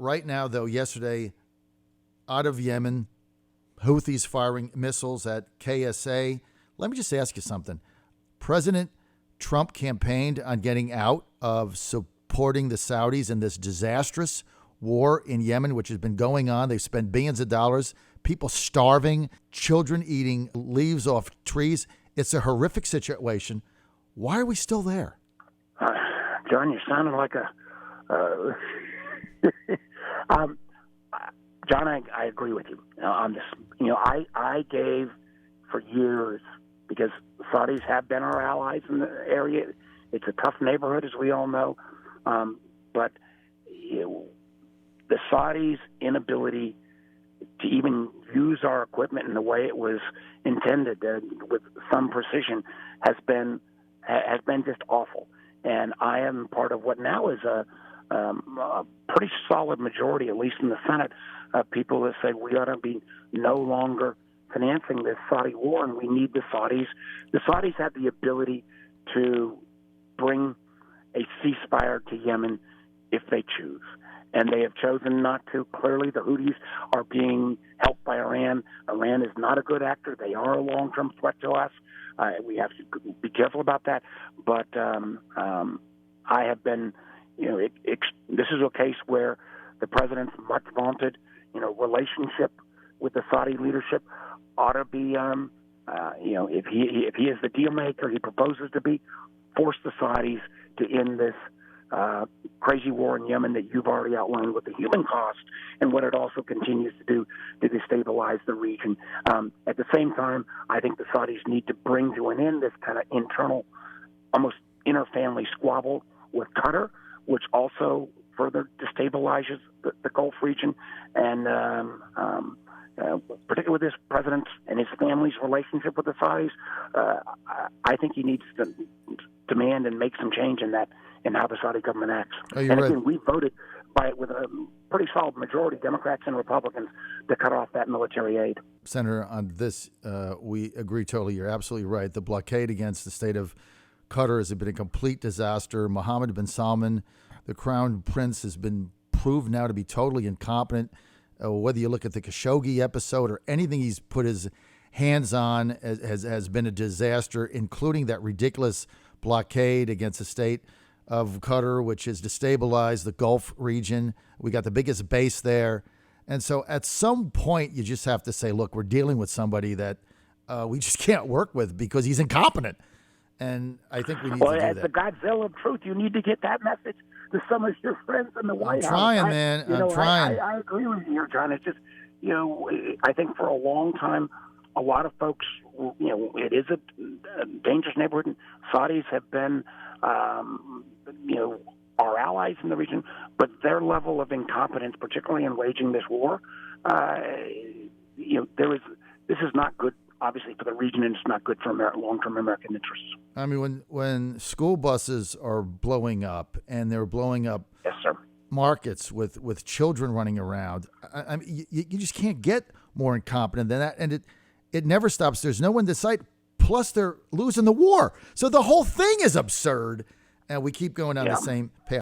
Right now, though, yesterday, out of Yemen, Houthis firing missiles at KSA. Let me just ask you something. President Trump campaigned on getting out of supporting the Saudis in this disastrous war in Yemen, which has been going on. They've spent billions of dollars, people starving, children eating leaves off trees. It's a horrific situation. Why are we still there? John, you sounded like a... John, I agree with you on this. I gave for years, because the Saudis have been our allies in the area. It's a tough neighborhood, as we all know. But the Saudis' inability to even use our equipment in the way it was intended, with some precision, has been just awful. And I am part of what now is a pretty solid majority, at least in the Senate, of people that say we ought to be no longer financing this Saudi war, and we need the Saudis. The Saudis have the ability to bring a ceasefire to Yemen if they choose, and they have chosen not to. Clearly, the Houthis are being helped by Iran. Iran is not a good actor. They are a long-term threat to us. We have to be careful about that. But I have been, this is a case where the president's much vaunted, relationship with the Saudi leadership ought to be, if he is the deal maker, he proposes to be, force the Saudis to end this crazy war in Yemen that you've already outlined with the human cost and what it also continues to do to destabilize the region. At the same time, I think the Saudis need to bring to an end this kind of internal, almost inter-family squabble with Qatar, which also further destabilizes the Gulf region, and particularly with this president and his family's relationship with the Saudis. I think he needs to demand and make some change in that, in how the Saudi government acts. And again, we voted with a pretty solid majority, Democrats and Republicans, to cut off that military aid. Senator, on this, we agree totally. You're absolutely right. The blockade against the state of Qatar has been a complete disaster. Mohammed bin Salman, the crown prince, has been proved now to be totally incompetent. Whether you look at the Khashoggi episode or anything he's put his hands on has been a disaster, including that ridiculous blockade against the state of Qatar, which has destabilized the Gulf region. We got the biggest base there. And so at some point, you just have to say, look, we're dealing with somebody that we just can't work with because he's incompetent. And I think we need to do that. As the Godzilla of truth, you need to get that message to some of your friends in the White House. I'm trying. I agree with you, John. It's just, I think for a long time, a lot of folks, it is a dangerous neighborhood. And Saudis have been, our allies in the region, but their level of incompetence, particularly in waging this war, this is not good, obviously, for the region, and it's not good for long-term American interests. I mean, when school buses are blowing up, and they're blowing up yes, sir. markets with children running around, I mean, you just can't get more incompetent than that, and it never stops. There's no end in sight. Plus, they're losing the war, so the whole thing is absurd, and we keep going down the same path.